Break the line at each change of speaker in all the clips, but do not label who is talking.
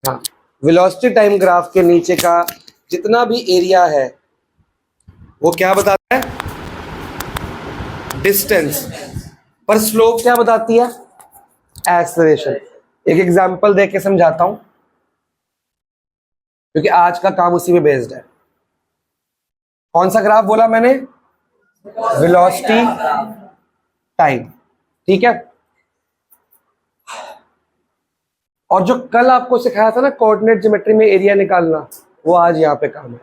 हाँ, velocity time graph के नीचे का जितना भी एरिया है वो क्या बताता है? डिस्टेंस। पर स्लोप क्या बताती है? एक्सेलरेशन। एक एग्जांपल देख के समझाता हूं क्योंकि आज का काम उसी पे बेस्ड है। कौन सा ग्राफ बोला मैंने? वेलोसिटी टाइम, ठीक है। और जो कल आपको सिखाया था ना कोऑर्डिनेट ज्योमेट्री में एरिया निकालना, वो आज यहां पे काम है।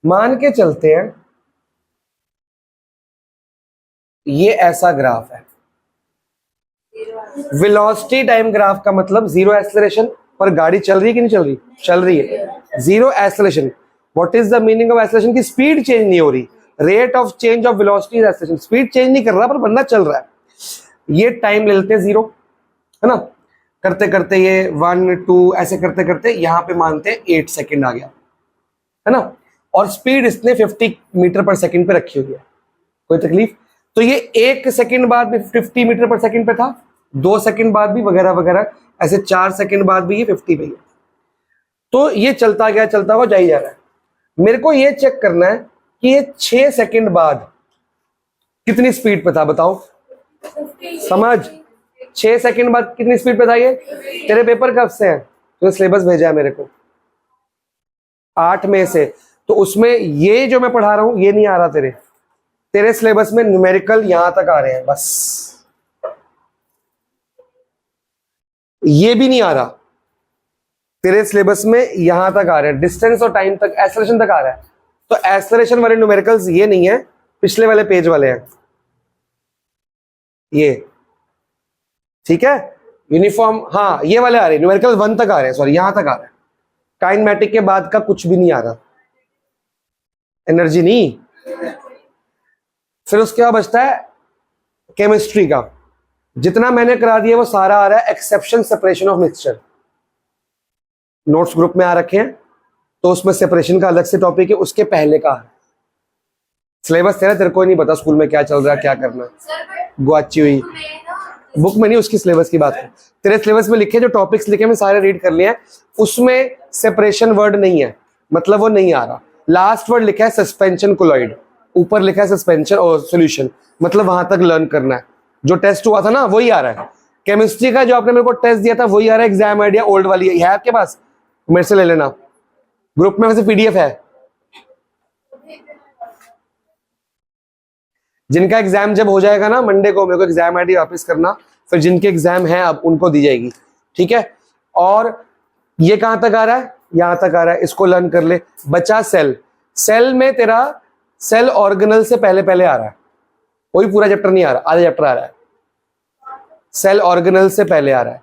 मान के चलते हैं ये ऐसा ग्राफ है। वेलोसिटी टाइम ग्राफ का मतलब जीरो एक्सेलरेशन, पर गाड़ी चल रही है कि नहीं चल रही? चल रही है। Zero acceleration. What is the meaning of acceleration? की स्पीड चेंज नहीं हो रही। Rate of change of velocity is acceleration. Speed change नहीं कर रहा पर बंदा चल रहा है। ये टाइम ले लेते हैं जीरो, है ना। करते करते ये 1 2 ऐसे करते करते यहां पे मानते हैं 8 सेकंड आ गया, है ना। और स्पीड इसने 50 मीटर पर सेकंड पे रखी हुई है। कोई तकलीफ? तो ये 1 सेकंड बाद भी 50 मीटर पर सेकंड पे था, 2 सेकंड बाद भी वगैरह वगैरह, ऐसे 4 सेकंड बाद भी ये 50 पे है। तो ये चलता गया, चलता हुआ जा ही जा रहा है। मेरे को ये चेक करना है कि ये 6 सेकंड बाद कितनी स्पीड पे था, बताओ। समझ? 6 सेकंड बाद कितनी स्पीड पे था ये? तेरे पेपर कब से है? तूने सिलेबस भेजा है मेरे को 8 में से, तो उसमें ये जो मैं पढ़ा रहा हूं ये नहीं आ रहा तेरे सिलेबस में न्यूमेरिकल यहां तक आ रहे हैं बस, ये भी नहीं आ रहा तेरे सिलेबस में, यहां तक आ रहे हैं, डिस्टेंस और टाइम तक, एक्सेलरेशन तक आ रहा है। तो एक्सेलरेशन वाले न्यूमेरिकल्स ये नहीं है, पिछले वाले पेज वाले हैं ये, ठीक है। यूनिफॉर्म, हाँ ये वाले आ रहे हैं, न्यूमेरिकल 1 तक आ रहे हैं, सॉरी यहां तक आ रहा है। काइनेमेटिक के बाद का कुछ भी नहीं आ रहा, एनर्जी नहीं। फिर उसके बाद बचता है केमिस्ट्री का। जितना मैंने करा दिया वो सारा आ रहा है exception separation of mixture. Notes group में आ रखे हैं, तो उसमें सेपरेशन का अलग से टॉपिक है, उसके पहले का सिलेबस तेरे को नहीं पता स्कूल में क्या चल रहा है, क्या करना, गुआची हुई बुक में नहीं, उसकी सिलेबस की बात है। तेरे सिलेबस में लिखे जो टॉपिक्स लिखे मैं सारे रीड कर लिए हैं, उसमें सेपरेशन वर्ड नहीं है, मतलब वो नहीं आ रहा। लास्ट वर्ड लिखा है सस्पेंशन कोलॉइड, ऊपर लिखा है सस्पेंशन और सॉल्यूशन, मतलब वहां तक लर्न करना है। जो टेस्ट हुआ था ना वही आ रहा है। केमिस्ट्री का जो आपने मेरे को टेस्ट दिया था वही आ रहा है, एग्जाम आइडिया ओल्ड वाली है आपके पास, मेरे से ले लेना, ग्रुप में वैसे पीडीएफ है। जिनका एग्जाम जब हो जाएगा ना मंडे को, मेरे को एग्जाम आईडी वापस करना, फिर जिनके एग्जाम है अब उनको दी जाएगी, ठीक है। और ये कहां तक आ रहा है? यहां तक आ रहा है, इसको लर्न कर ले। बचा सेल। सेल में तेरा सेल ऑर्गेनल से पहले पहले आ रहा है, कोई पूरा चैप्टर नहीं आ रहा, आधा चैप्टर आ रहा है। सेल ऑर्गेनल से पहले आ रहा है,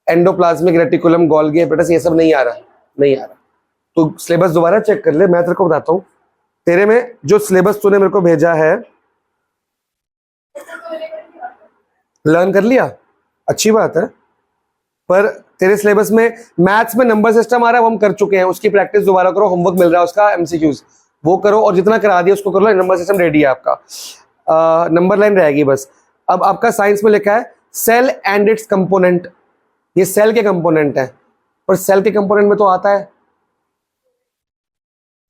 एंडोप्लाज्मिक रेटिकुलम, गोल्गी एपिटस, ये सब नहीं आ रहा, नहीं आ रहा। तो सिलेबस दोबारा चेक कर ले, मैं तेरे को बताता हूं। तेरे में जो सिलेबस तूने मेरे को भेजा है लर्न कर लिया, अच्छी बात है। पर तेरे सिलेबस में मैथ्स में नंबर सिस्टम आ रहा है, वो हम कर चुके हैं, उसकी प्रैक्टिस दोबारा करो, होमवर्क मिल रहा है उसका, एमसीक्यूज वो करो, और जितना करा दिया उसको कर लो। नंबर सिस्टम रेडी है आपका, नंबर लाइन रहेगी बस। अब आपका साइंस में लिखा है सेल एंड इट्स कंपोनेंट, ये सेल के कंपोनेंट है, पर सेल के कंपोनेंट में तो आता है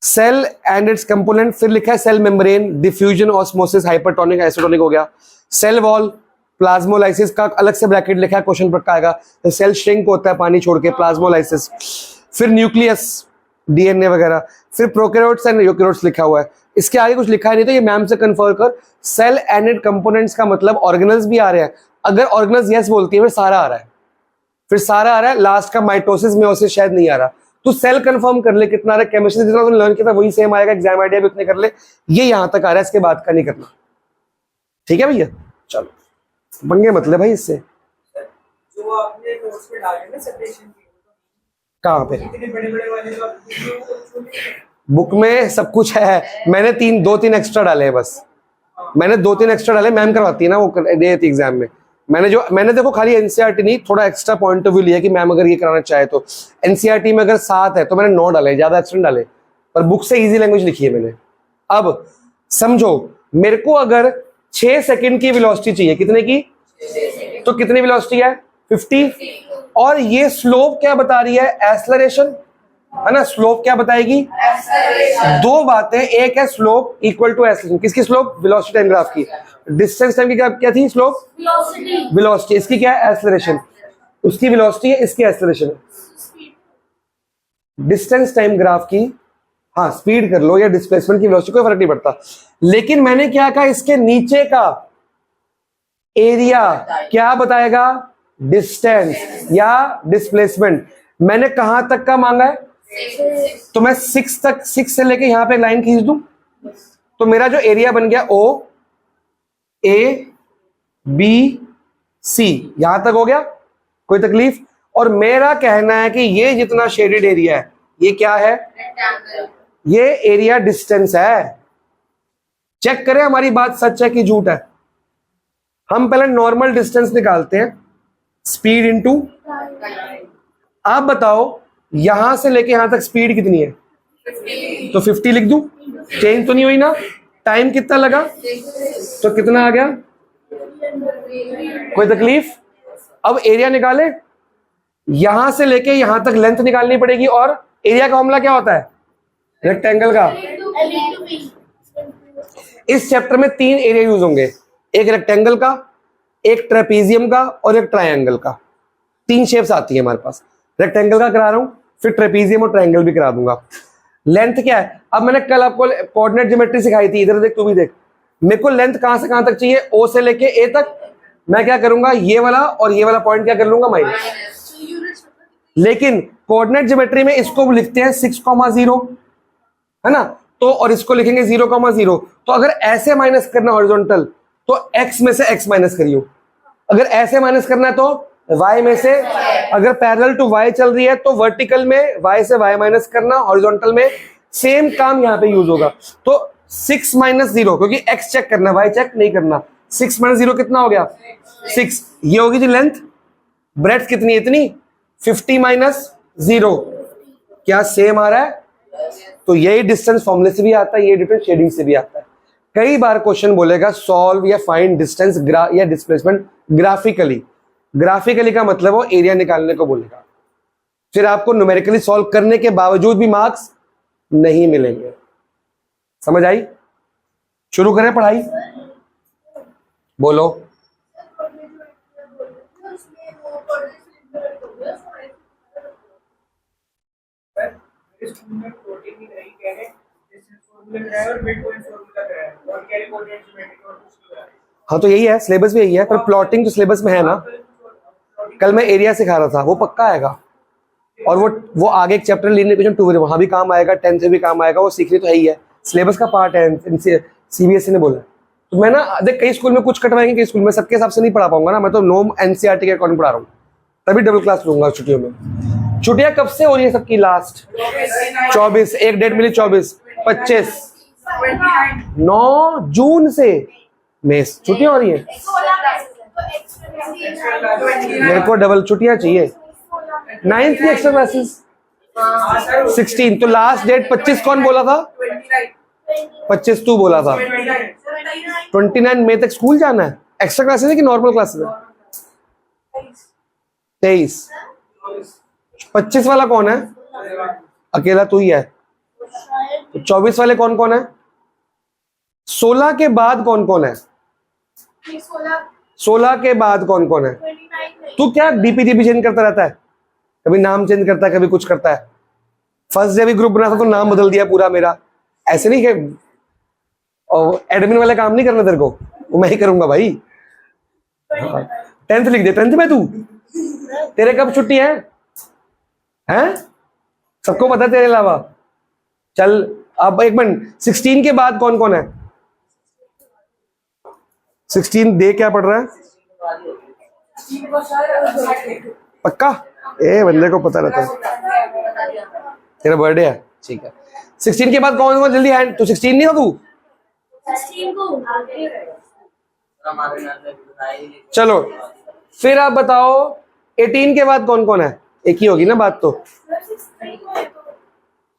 सेल एंड इट्स कंपोनेंट, फिर लिखा है cell membrane, diffusion, osmosis, hypertonic, isotonic हो गया। सेल वॉल, प्लाज्मोलाइसिस का अलग से ब्रैकेट लिखा है, क्वेश्चन पक्का आएगा। तो सेल श्रिंक होता है पानी छोड़ के, प्लाज्मोलाइसिस। फिर न्यूक्लियस, डीएनए वगैरह, फिर प्रोकैरियोट्स एंड यूकैरियोट्स लिखा हुआ है। इसके आगे कुछ लिखा है नहीं, तो ये मैम से कंफर्म कर। सेल एंड इट कंपोनेंट्स का मतलब ऑर्गेनल्स भी आ रहे हैं, अगर ऑर्गेनल्स यस बोलती है फिर सारा आ रहा है, फिर सारा आ रहा है। लास्ट का माइटोसिस मेयोसिस शायद नहीं आ रहा। तो सेल कंफर्म कर ले कितना आ रहा है, केमिस्ट्री जितना तुमने लर्न किया था वही सेम आएगा, एग्जाम आइडिया भी उतने कर ले। ये यहां तक आ रहा है, इसके बाद का नहीं करना, ठीक है भैया। चलो पंगे मत ले भाई इससे।
जो आपने नोट्स पे डाले ना सेपरेशन की,
कहां पे?
इतने बड़े-बड़े वाले जो आप
बुक में सब कुछ है, मैंने 2-3 एक्स्ट्रा डाले हैं बस, मैंने 2-3 एक्स्ट्रा डाले, मैम करवाती है ना, वो दे देती एग्जाम में। मैंने देखो खाली एनसीईआरटी नहीं, थोड़ा एक्स्ट्रा पॉइंट ऑफ व्यू लिया कि मैम अगर ये कराना चाहे तो। एनसीईआरटी में अगर 7 है तो मैंने 9 डाले, ज्यादा एक्स्ट्रा डाले, पर बुक से इजी लैंग्वेज लिखी है मैंने। अब समझो, मेरे को अगर 6 सेकंड की वेलोसिटी चाहिए, कितने की? तो कितनी वेलोसिटी है? 50। और ये स्लोप क्या बता रही है? एक्सेलरेशन, है ना। स्लोप क्या बताएगी? दो बातें, एक है स्लोप इक्वल टू एक्सेलरेशन। किसकी स्लोप? वेलोसिटी टाइम ग्राफ की। डिस्टेंस टाइम की क्या थी स्लोप? वेलोसिटी। इसकी क्या है? एक्सेलरेशन। उसकी वेलोसिटी है, इसकी एक्सेलरेशन है। डिस्टेंस टाइम ग्राफ की, हाँ स्पीड कर लो या डिस्प्लेसमेंट की वेलोसिटी, कोई फर्क नहीं पड़ता। लेकिन मैंने क्या कहा, इसके नीचे का एरिया क्या बताएगा? डिस्टेंस या डिस्प्लेसमेंट। मैंने कहां तक का मांगा है? तो मैं 6 तक, 6 से लेके यहां पे लाइन खींच दूं तो मेरा जो एरिया बन गया ओ ए बी सी, यहां तक हो गया, कोई तकलीफ? और मेरा कहना है कि ये जितना शेडेड एरिया है ये क्या है? ये एरिया डिस्टेंस है। चेक करें हमारी बात सच है कि झूठ है। हम पहले नॉर्मल डिस्टेंस निकालते हैं, स्पीड इनटू, आप बताओ यहां से लेके यहां तक स्पीड कितनी है? तो 50 लिख दूं, चेंज तो नहीं हुई ना। टाइम कितना लगा? तो कितना आ गया? कोई तकलीफ? अब एरिया निकाले, यहां से लेके यहां तक लेंथ निकालनी पड़ेगी। और एरिया का फॉर्मूला क्या होता है? रेक्टेंगल का। इस चैप्टर में 3 एरिया यूज होंगे, एक रेक्टेंगल का, एक ट्रेपीजियम का और एक ट्रायंगल का। 3 शेप्स आती है हमारे पास। रेक्टेंगल का करा रहा हूं, फिर ट्रेपीजियम और ट्रायंगल भी करा दूंगा। लेंथ क्या है? अब मैंने कल आपको कोऑर्डिनेट ज्योमेट्री सिखाई थी, इधर देख, तू भी देख। मेरे को लेंथ कहां से कहां तक चाहिए? ओ से लेके ए तक। मैं क्या करूंगा, ये वाला और ये वाला पॉइंट क्या कर लूंगा? माइनस। लेकिन कोऑर्डिनेट ज्योमेट्री में इसको लिखते हैं 6,0, है ना। तो और इसको लिखेंगे 0,0। तो अगर ऐसे माइनस करना हॉरिजॉन्टल तो x में से x माइनस करियो। अगर ऐसे माइनस करना है तो y में से। अगर पैरेलल टू y चल रही है तो वर्टिकल में y से y माइनस करना, हॉरिजॉन्टल में सेम काम यहां पे यूज होगा। तो 6 - 0, क्योंकि x चेक करना, y चेक नहीं करना। 6 - 0 कितना हो गया? 6। ये होगी जी लेंथ। ब्रेड्थ कितनी? इतनी। 50 - 0 क्या सेम आ रहा है? तो यही डिस्टेंस फॉर्मूले से भी आता है, ये डिफरेंस शेडिंग से भी आता है। कई बार क्वेश्चन बोलेगा सॉल्व या फाइंड डिस्टेंस या डिस्प्लेसमेंट ग्राफिकली। ग्राफिकली का मतलब वो एरिया निकालने को बोलेगा। फिर आपको न्यूमेरिकली सॉल्व करने के बावजूद भी मार्क्स नहीं मिलेंगे। समझ आई? शुरू करें पढ़ाई? बोलो।
स्कूल में प्लॉटिंग ही नहीं कह रहे, डिस्टेंस फार्मूला कराया और मिड पॉइंट फार्मूला कराया और कैरी कोऑर्डिनेट ज्योमेट्री और कुछ कराया।
हाँ तो यही है, सिलेबस भी यही है, पर प्लॉटिंग तो सिलेबस में है ना। कल मैं एरिया सिखा रहा था, वो पक्का आएगा। और वो आगे एक चैप्टर लीनियर इक्वेशन 2 वहां भी काम आएगा, 10th में भी काम आएगा। वो सीखने तो है ही है, सिलेबस का पार्ट है, सीबीएसई ने बोला। तो मैं ना देख, कई स्कूल में कुछ कटवाएंगे, कई स्कूल में, सबके हिसाब से नहीं पढ़ा पाऊंगा ना। मैं तो नोम एनसीईआरटी के अकॉर्डिंग पढ़ा रहा हूँ, तभी डबल क्लास लूंगा छुट्टियों में। छुट्टियां कब से हो रही है सबकी? लास्ट 24, एक डेट मिली 24, 25, 9 जून से छुट्टियां हो रही है। मेरे को डबल छुट्टियां चाहिए। 9th की एक्स्ट्रा क्लासेस 16, तो लास्ट डेट 25 कौन बोला था? 25 तू बोला था। 29 मई तक स्कूल जाना है। एक्स्ट्रा क्लासेस है कि नॉर्मल क्लासेस है? 23। 25 वाला कौन है? अकेला तू ही है। तो 24 वाले कौन कौन है? 16 के बाद कौन कौन है? 16 के बाद कौन कौन है? तू क्या डीपीडीपी चेंज करता रहता है? कभी नाम चेंज करता है, कभी कुछ करता है। फर्स्ट डे भी ग्रुप बना था तो नाम बदल दिया पूरा मेरा। ऐसे नहीं कि और एडमिन वाले काम नहीं करना तेरे को, वो मैं ही करूंगा भाई। 10th लिख दे, 10th में तू। तेरे कब छुट्टी है? हैं? सबको पता है तेरे अलावा। चल अब एक मिनट, 16 के बाद कौन कौन है? 16 डे क्या पढ़ रहा है? पक्का? ए बंदे को पता रहता है। तेरा बर्थडे है, ठीक है। 16 के बाद कौन कौन? जल्दी हैंड। तू 16 नहीं था तू? चलो फिर आप बताओ 18 के बाद कौन कौन है? एक ही होगी ना बात तो।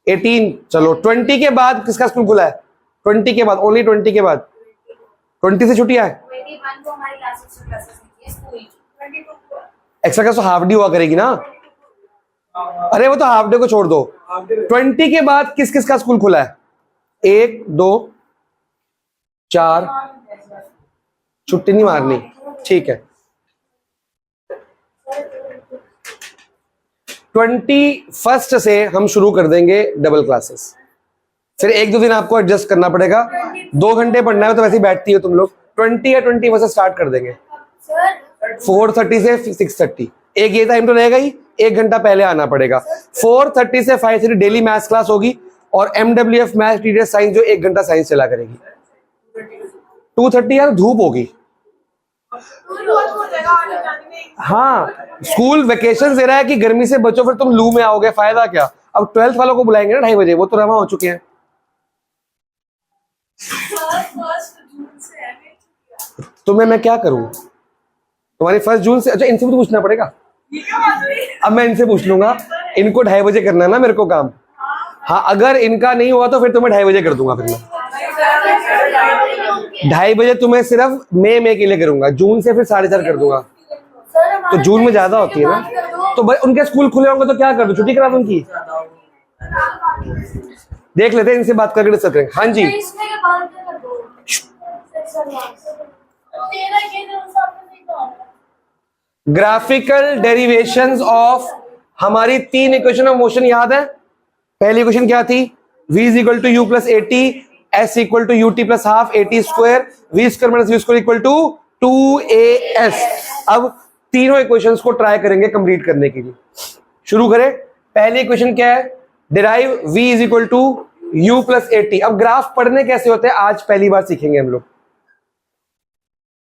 18, चलो 20 के बाद किसका स्कूल खुला है? 20 के बाद, ओनली 20 के बाद। 20 से छुट्टियां है। एक्स्ट्रा क्लास तो हाफ डे हुआ करेगी ना। अरे वो तो हाफ डे को छोड़ दो। 20 के बाद किस किस का स्कूल खुला है? 1 2 4, छुट्टी नहीं मारनी, ठीक है। 21 से हम शुरू कर देंगे डबल क्लासेस। फिर 1-2 दिन आपको एडजस्ट करना पड़ेगा। 2 घंटे पढ़ना है तो वैसे ही बैठती हो तुम लोग। 20 या 21 से स्टार्ट कर देंगे। 4:30 से 6:30, एक ये टाइम तो रहेगा ही, 1 घंटा पहले आना पड़ेगा। 4:30 से 5:30 डेली मैथ्स क्लास होगी और MWF मैथ्स टीचर साइंस जो 1 घंटा साइंस चला करेगी। 2:30 यार धूप होगी। हाँ, स्कूल वेकेशन दे रहा है कि गर्मी से बचो, फिर तुम लू में आओगे, फायदा क्या। अब 12th वालों को बुलाएंगे ना 2:30 बजे, वो तो रवा हो चुके हैं। तुम्हें मैं क्या करूं? तुम्हारी 1 जून से, अच्छा इनसे भी तो पूछना पड़ेगा। अब मैं इनसे पूछ लूंगा, इनको 2:30 बजे करना है ना मेरे को काम। हाँ, अगर इनका नहीं हुआ तो फिर तुम्हें 2:30 बजे कर दूंगा। फिर मैं 2:30 बजे तुम्हें सिर्फ मई के लिए करूंगा, जून से फिर 4:30 कर दूंगा। तो जून में ज्यादा होती है ना, तो उनके स्कूल खुले होंगे तो क्या कर दो, छुट्टी करा दो उनकी। देख लेते हैं, इनसे बात करके डिस्कस करेंगे। हाँ जी, ग्राफिकल डेरिवेशंस ऑफ हमारी 3 इक्वेशन ऑफ मोशन याद है। पहली इक्वेशन क्या थी? v is equal to U plus 80, s equal to UT plus half 80 square, v square minus v square equal to 2as। अब तीनों इक्वेशंस को ट्राई करेंगे कंप्लीट करने के लिए। शुरू करें। पहली इक्वेशन क्या है? Derive v is equal to U plus 80। अब ग्राफ पढ़ने कैसे होते हैं आज पहली बार सीखेंगे हम लोग।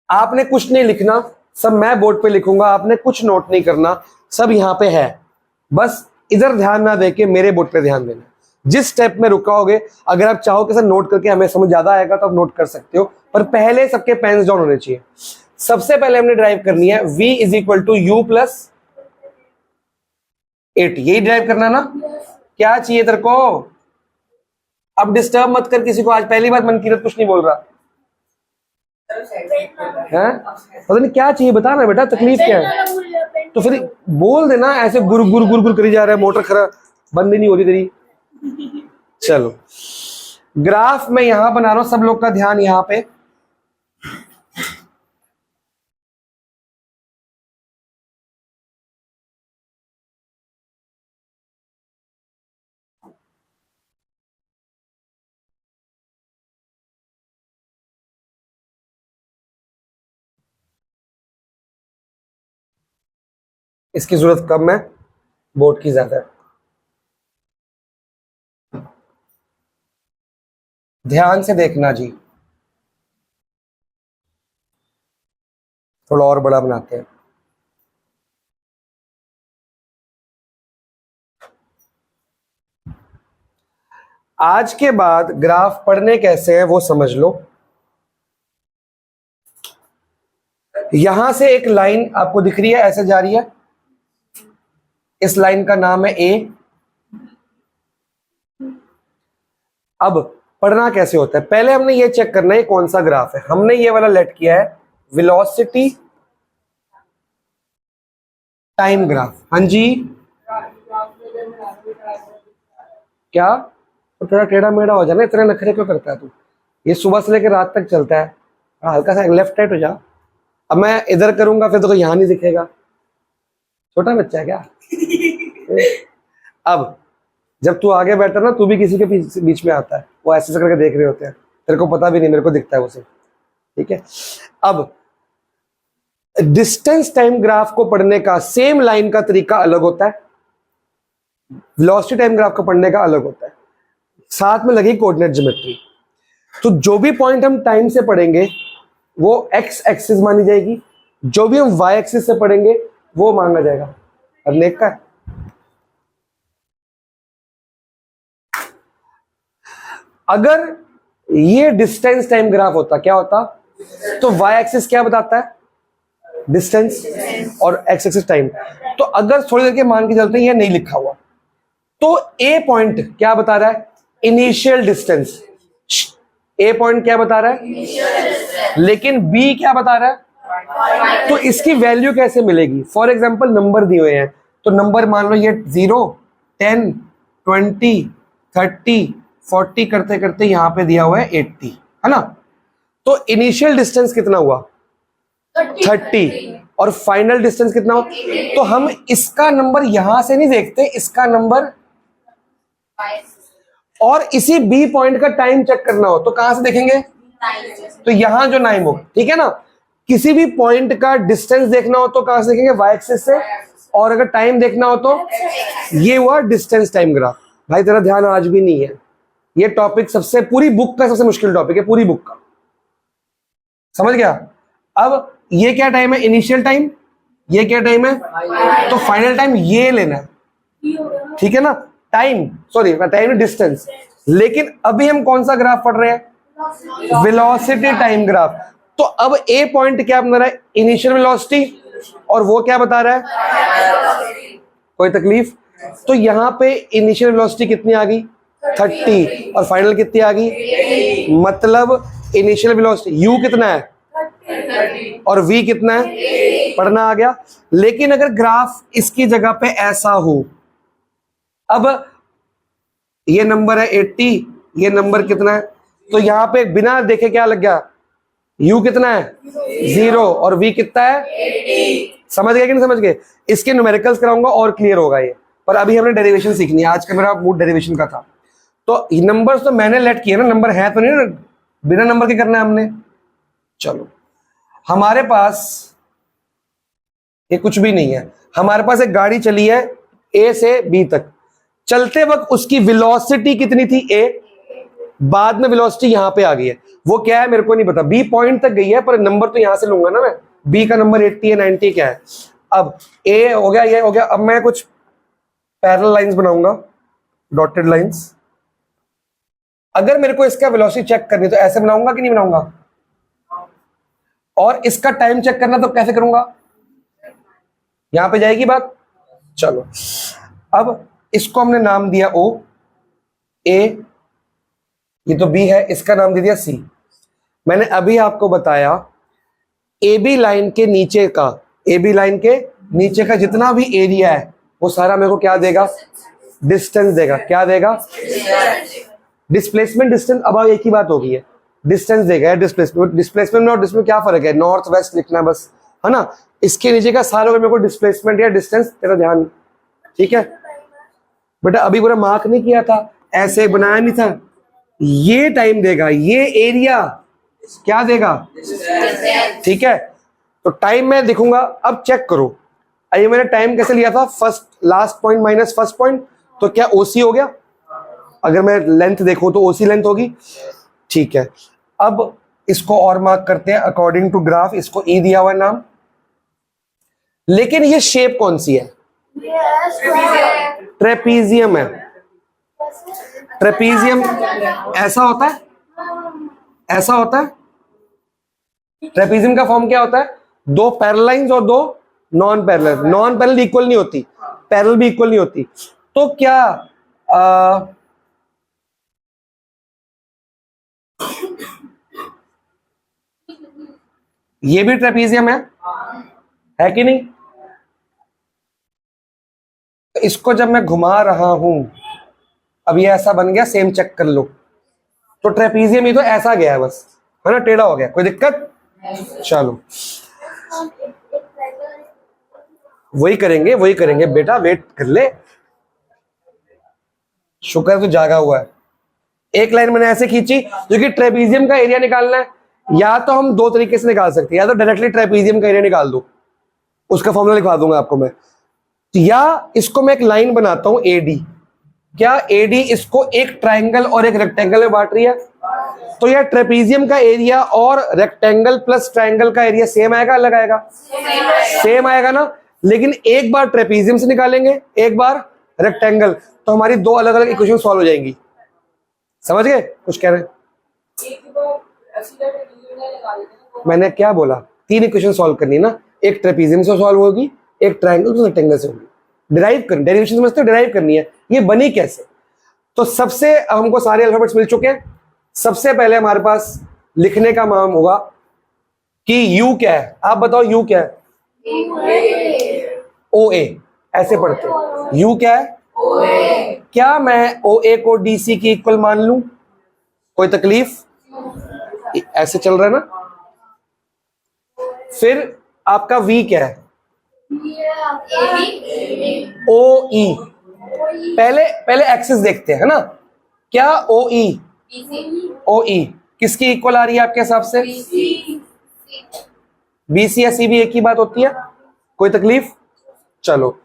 आपने कुछ नहीं लिखना, सब मैं बोर्ड पे लिखूंगा, आपने कुछ नोट नहीं करना, सब यहां पे है। बस इधर ध्यान ना देके मेरे बोर्ड पे ध्यान देना। जिस स्टेप में रुकाओगे, अगर आप चाहो कि सर नोट करके हमें समझ ज्यादा आएगा तो आप नोट कर सकते हो, पर पहले सबके पेन्स डाउन होने चाहिए। सबसे पहले हमने ड्राइव करनी है v is equal to U plus 80। यही ड्राइव करना ना? क्या चाहिए तेरे को? अब डिस्टर्ब मत कर किसी को, आज पहली बार मनकीरत कुछ नहीं बोल रहा है। पता नहीं क्या चाहिए, बता ना बेटा, तकलीफ क्या है? तो फिर बोल देना, ऐसे गुर गुर गुर गुर करी जा रहा है, मोटर खराब बंद ही नहीं हो रही तेरी। चलो, ग्राफ में यहां बना रहा हूं, सब लोग का ध्यान यहां पे। इसकी जरूरत कम है, बोर्ड की ज्यादा है। ध्यान से देखना जी, थोड़ा और बड़ा बनाते हैं। आज के बाद ग्राफ पढ़ने कैसे हैं वो समझ लो। यहां से एक लाइन आपको दिख रही है, ऐसे जा रही है, इस लाइन का नाम है ए। अब पढ़ना कैसे होता है, पहले हमने ये चेक करना है कौन सा ग्राफ है। हमने ये वाला लेट किया है वेलोसिटी टाइम ग्राफ। हाँ जी, क्या तो थोड़ा टेढ़ा मेढ़ा हो जाना, इतने नखरे क्यों करता है तू? ये सुबह से लेकर रात तक चलता है। हल्का सा लेफ्ट राइट हो जा। अब मैं इधर करूंगा फिर तो यहां नहीं दिखेगा, छोटा बच्चा है क्या? अब जब तू आगे बैठता ना, तू भी किसी के बीच में आता है, वो ऐसे करके देख रहे होते हैं, तेरे को पता भी नहीं, मेरे को दिखता है उसे। ठीक है, अब डिस्टेंस टाइम ग्राफ को पढ़ने का सेम लाइन का तरीका अलग होता है, वेलोसिटी टाइम ग्राफ को पढ़ने का अलग होता है। साथ में लगी कोऑर्डिनेट ज्योमेट्री। तो जो भी पॉइंट हम टाइम से पढ़ेंगे वो एक्स एक्सिस मानी जाएगी, जो भी हम वाई एक्सिस से पढ़ेंगे वो माना जाएगा। अब नेक का अगर ये डिस्टेंस टाइम ग्राफ होता, क्या होता? तो वाई एक्सिस क्या बताता है? डिस्टेंस, और एक्स एक्सिस टाइम। तो अगर थोड़ी देर के मान के चलते हैं ये नहीं लिखा हुआ, तो ए पॉइंट क्या बता रहा है? Initial distance. ए पॉइंट क्या बता रहा है? लेकिन बी क्या बता रहा है? तो इसकी वैल्यू कैसे मिलेगी? फॉर एग्जाम्पल नंबर दिए हुए हैं, तो नंबर मान लो ये 0, 10, 20, 30, 40 करते करते यहां पे दिया हुआ है 80, है ना? तो इनिशियल डिस्टेंस कितना हुआ? 30, और फाइनल डिस्टेंस कितना हुआ? तो हम इसका नंबर यहां से नहीं देखते, इसका नंबर, और इसी बी पॉइंट का टाइम चेक करना हो तो कहां से देखेंगे? तो यहां जो टाइम हो, ठीक है ना? किसी भी पॉइंट का डिस्टेंस देखना हो तो कहां से देखेंगे? वाई एक्सिस से। और अगर टाइम देखना हो तो ये हुआ डिस्टेंस टाइम ग्राफ। भाई तेरा ध्यान आज भी नहीं है, ये टॉपिक सबसे, पूरी बुक का सबसे मुश्किल टॉपिक है, पूरी बुक का, समझ गया? अब ये क्या टाइम है? Initial time. ये क्या टाइम है? तो फाइनल टाइम ये लेना है, ठीक है ना? Time, sorry time distance. लेकिन अभी हम कौन सा ग्राफ पढ़ रहे हैं? Velocity time graph. तो अब ए पॉइंट क्या बता रहा है? इनिशियल वेलोसिटी, और वो क्या बता रहा है? कोई तकलीफ? तो यहां पे इनिशियल वेलोसिटी कितनी आ गई? 30, और फाइनल कितनी आ गई? मतलब इनिशियल वेलोसिटी यू कितना है और v कितना है? पढ़ना आ गया। लेकिन अगर ग्राफ इसकी जगह पे ऐसा हो, अब ये नंबर है 80, ये नंबर कितना है? तो यहां पे बिना देखे क्या लग गया? u कितना है? 0, और v कितना है? 80। समझ गए कि नहीं समझ गए? इसके न्यूमेरिकल्स कराऊंगा और क्लियर होगा ये, पर अभी हमने डेरिवेशन सीखनी है। आज का मेरा मूड डेरिवेशन का था। तो नंबर्स तो मैंने लेट किए ना, नंबर है तो नहीं ना, बिना नंबर के करना है हमने। चलो, हमारे पास ये कुछ भी नहीं है, हमारे पास एक गाड़ी चली है ए से बी तक। चलते वक्त उसकी वेलोसिटी कितनी थी? ए। बाद में वेलोसिटी यहां पे आ गई है, वो क्या है मेरे को नहीं पता। बी पॉइंट तक गई है, पर नंबर तो यहां से लूंगा ना मैं। बी का नंबर 80 है, 90 क्या है? अब ए हो गया, ये हो गया। अब मैं कुछ पैरेलल लाइंस बनाऊंगा, डॉटेड लाइंस। अगर मेरे को इसका वेलोसिटी चेक करनी तो ऐसे बनाऊंगा कि नहीं बनाऊंगा? और इसका टाइम चेक करना तो कैसे करूंगा? यहां पे जाएगी बात। चलो, अब इसको हमने नाम दिया ओ, ए, ये तो बी है, इसका नाम दे दिया सी। मैंने अभी आपको बताया ए बी लाइन के नीचे का, ए बी लाइन के नीचे का जितना भी एरिया है वो सारा मेरे को क्या देगा? डिस्टेंस देगा। क्या देगा? Displacement distance. अब एक ही बात हो गई है, डिस्टेंस देगा। डिस्प्लेसमेंट, डिस्प्लेसमेंट में और डिस्प्लेसमेंट क्या फर्क है? नॉर्थ वेस्ट लिखना है बस, है ना? इसके नीचे का सारा मेरे को डिस्प्लेसमेंट या डिस्टेंस, तेरा ध्यान, ठीक है बेटा? अभी पूरा मार्क नहीं किया था, ऐसे बनाया नहीं था। ये टाइम देगा, ये एरिया क्या देगा? ठीक है, तो टाइम मैं दिखूंगा। अब चेक करो, ये मैंने टाइम कैसे लिया था? First last point minus first point, तो क्या ओसी हो गया? अगर मैं लेंथ देखूं तो ओसी लेंथ होगी, ठीक है। अब इसको और मार्क करते हैं अकॉर्डिंग टू ग्राफ। इसको ई दिया हुआ है नाम, लेकिन ये शेप कौन सी है? ट्रेपीजियम है। ट्रेपीजियम ऐसा होता है, ऐसा होता है। ट्रेपीजियम का फॉर्म क्या होता है? दो पैरेलल लाइंस और दो non parallel. Non parallel equal नहीं होती, पैरेलल भी इक्वल नहीं होती। तो क्या ये भी ट्रेपीजियम है कि नहीं? तो इसको जब मैं घुमा रहा हूं, अब ये ऐसा बन गया, सेम चेक कर लो। तो ट्रेपीजियम ही तो ऐसा गया है बस, है ना? टेढ़ा हो गया, कोई दिक्कत? चलो, वही करेंगे बेटा, वेट कर ले। शुक्र है तू जागा हुआ है। एक लाइन मैंने ऐसे खींची, क्योंकि ट्रेपीजियम का एरिया निकालना है। या तो हम दो तरीके से निकाल सकते हैं, या तो डायरेक्टली ट्रेपीजियम का एरिया निकाल दो, उसका फॉर्मूला लिखवा दूंगा आपको मैं। या इसको मैं एक लाइन बनाता हूं एडी। क्या एडी इसको एक ट्राइंगल और एक रेक्टेंगल में बांट रही है? तो यह ट्रेपीजियम का एरिया और रेक्टेंगल प्लस ट्राइंगल का एरिया सेम आएगा, अलग आएगा? सेम आएगा ना। लेकिन एक बार ट्रेपीजियम से निकालेंगे, एक बार रेक्टेंगल, तो हमारी दो अलग अलग इक्वेशन सॉल्व हो जाएंगी। समझ गए? कुछ कह रहे हैं? मैंने क्या बोला? तीन इक्वेशन सॉल्व करनी है ना, एक ट्रेपीजियम से सॉल्व होगी, एक ट्राइंगल से, रेक्टेंगल से होगी। डिराइव करनी, डेरिवेशन समझते हो? डिराइव करनी है। ये बनी कैसे? तो सबसे, हमको सारे अल्फाबेट्स मिल चुके हैं। सबसे पहले हमारे पास लिखने का काम होगा कि यू क्या है, आप बताओ यू क्या है? ओ ए, ऐसे पढ़ते हैं। यू क्या है? क्या मैं ओ ए को डी सी की इक्वल मान लूं? कोई तकलीफ? ऐसे चल रहा है ना। फिर आपका वी क्या है? ओ ई। पहले पहले एक्सिस देखते हैं, है ना। क्या ओ ई किसकी इक्वल आ रही है आपके हिसाब से? बी सी या सी बी एक ही बात होती है, कोई तकलीफ? चलो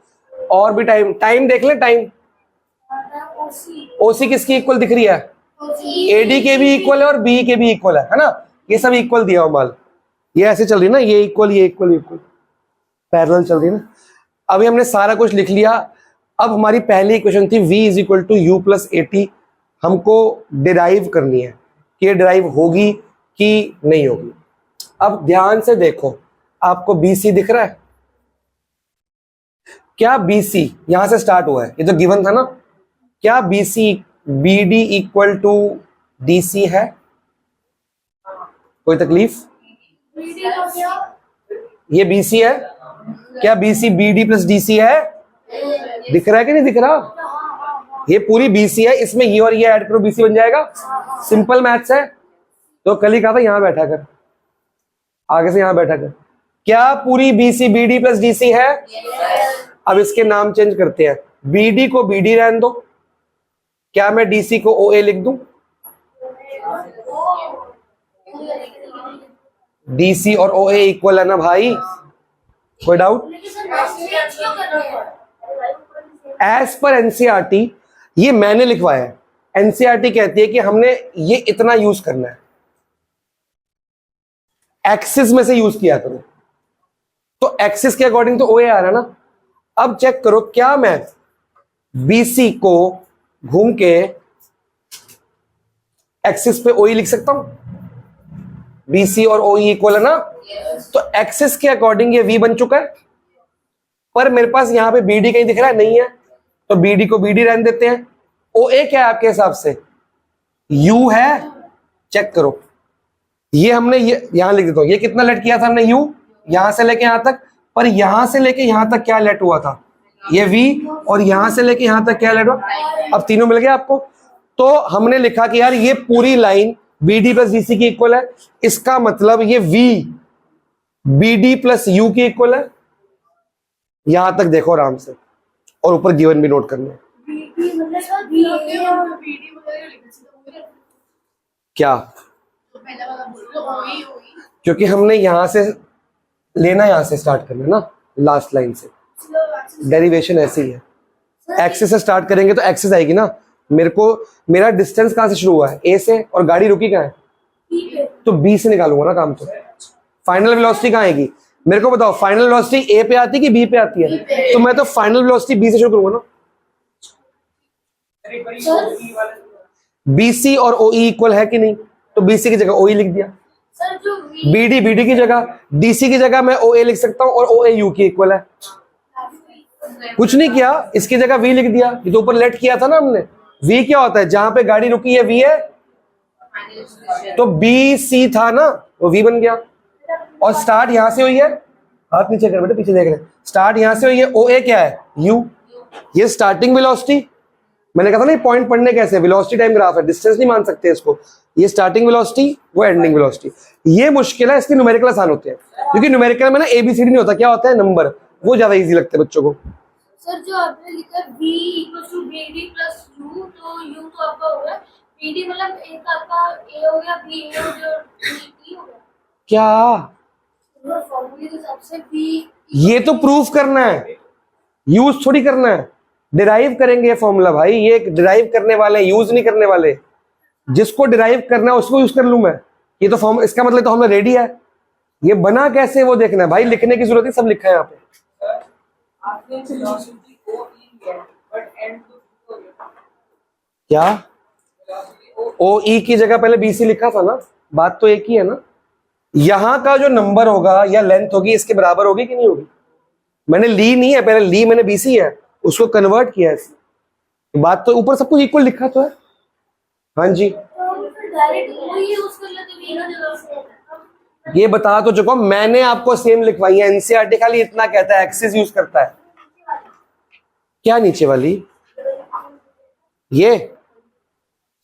और भी टाइम टाइम देख ले। टाइम ओसी किसकी इक्वल दिख रही है? एडी के भी इक्वल है और बी के भी इक्वल है ना। ये सब इक्वल दिया हो माल, ये ऐसे चल रही है ना, ये इक्वल ये इक्वल इक्वल पैरेलल चल रही है ना। अभी हमने सारा कुछ लिख लिया। अब हमारी पहली इक्वेशन थी v is equal to U plus A T, हमको डिराइव करनी है कि ये डिराइव होगी कि नहीं होगी। अब ध्यान से देखो, आपको बी सी दिख रहा है? क्या बी सी यहां से स्टार्ट हुआ है, ये तो गिवन था ना। क्या B C B D equal to D C है? कोई तकलीफ? ये बी सी है। क्या B C B D plus D C है? दिख रहा है कि नहीं दिख रहा? ये पूरी बी सी है, इसमें ये और ये ऐड करो, बी सी बन जाएगा। सिंपल मैथ्स है। तो कल ही कहा था यहां बैठा कर, आगे से यहां बैठा कर। क्या पूरी B C B D plus D C है? अब इसके नाम चेंज करते हैं, बी डी को बी डी रहने दो। क्या मैं डी सी को ओ ए लिख दूं? डी सी और ओ ए इक्वल है ना भाई, कोई डाउट? एज पर एनसीईआरटी, ये मैंने लिखवाया है। एनसीईआरटी कहती है कि हमने ये इतना यूज करना है, एक्सिस में से यूज किया करो। तो एक्सिस के अकॉर्डिंग तो ओ ए आ रहा है ना। अब चेक करो, क्या मैं बीसी को घूम के एक्सिस पे ओ ई लिख सकता हूं? बीसी और ओ ई इक्वल है ना। तो एक्सिस के अकॉर्डिंग ये वी बन चुका है, पर मेरे पास यहां पे बी डी कहीं दिख रहा है? नहीं है, तो बी डी को बी डी रहने देते हैं। ओ ए क्या है आपके हिसाब से? यू है। चेक करो, ये हमने ये यहां लिख देता हूं, ये कितना लेट किया था हमने? यू यहां से लेके यहां तक, पर यहां से लेके यहां तक क्या लेट हुआ था? ये वी, और यहां से लेके यहां तक क्या लेट हुआ? अब तीनों मिल गया आपको। तो हमने लिखा कि यार ये पूरी line B D plus D C की इक्वल है, इसका मतलब ये V B D plus U की इक्वल है। यहां तक देखो आराम से, और ऊपर गिवन भी नोट करना है। क्या? क्योंकि हमने यहां से लेना, यहां से स्टार्ट करना ना, लास्ट लाइन से। डेरिवेशन ऐसी ही है, एक्सिस से स्टार्ट करेंगे तो एक्सिस आएगी ना। मेरा डिस्टेंस कहां से शुरू हुआ है? ए से, और गाड़ी रुकी कहां है? तो बी से निकालूंगा ना काम। तो फाइनल वेलोसिटी कहां आएगी? मेरे को बताओ, फाइनल वेलोसिटी ए पे आती है कि बी पे आती है? तो मैं तो फाइनल वेलोसिटी बी से शुरू करूंगा ना। बीसी और ओ ई इक्वल है कि नहीं? तो बीसी की जगह ओ ई लिख दिया। बीडी बीडी की जगह, डीसी की जगह मैं ओ ए लिख सकता हूं, और ओ ए यू की इक्वल है। कुछ नहीं किया, इसकी जगह वी लिख दिया। ये तो ऊपर लेट किया था ना हमने। वी क्या होता है? जहां पे गाड़ी रुकी है वी है, तो बी सी था ना, वो वी बन गया। और स्टार्ट यहां से हुई है, हाथ नीचे कर बेटे, पीछे देख रहे हैं। स्टार्ट यहां से हुई है, ओ ए क्या है? यू। ये स्टार्टिंग वेलोसिटी, मैंने कहा था ना ये पॉइंट पढ़ने कैसे, वेलोसिटी टाइम ग्राफ है, डिस्टेंस नहीं मान सकते इसको। ये स्टार्टिंग वेलोसिटी, वो एंडिंग वेलोसिटी। ये मुश्किल है, इसके न्यूमेरिकल आसान होते हैं, क्योंकि न्यूमेरिकल में ना एबीसीडी नहीं होता, क्या होता है? नंबर। वो ज्यादा इजी लगते हैं बच्चों को।
सर जो आपने लिखा v equals to bd plus u, तो u तो आपका हो गया bd, मतलब एक आपका a हो गया, b a हो गया, और b हो गया।
क्या?
फॉर्मूले के हिसाब से v,
ये तो प्रूफ करना है, यूज थोड़ी करना है। डिराइव करेंगे ये फॉर्मूला भाई, ये डिराइव करने वाले, यूज नहीं करने वाले। जिसको डिराइव करना है उसको यूज कर लूं मैं। ये तो फॉर्म, इसका मतलब तो फॉर्मूला रेडी है। ये बना कैसे वो देखना है भाई, लिखने की जरूरत नहीं, सब लिखा है यहाँ पे।
आपने वेलोसिटी को ई है, बट एंड तो
क्या? ओ ई की जगह पहले बी सी लिखा था ना, बात तो एक ही है ना। यहां का जो नंबर होगा या लेंथ होगी, इसके बराबर होगी कि नहीं होगी? मैंने ली नहीं है, पहले ली मैंने बी सी है, उसको कन्वर्ट किया है। बात तो ऊपर सब कुछ इक्वल लिखा तो है। हाँ जी,
डायरेक्ट वही यूज कर लेते v की जगह से।
ये बता तो चुका हूं, मैंने आपको सेम लिखवाई है, एनसीईआरटी खाली इतना कहता है, एक्सिस यूज करता है। क्या नीचे वाली? ये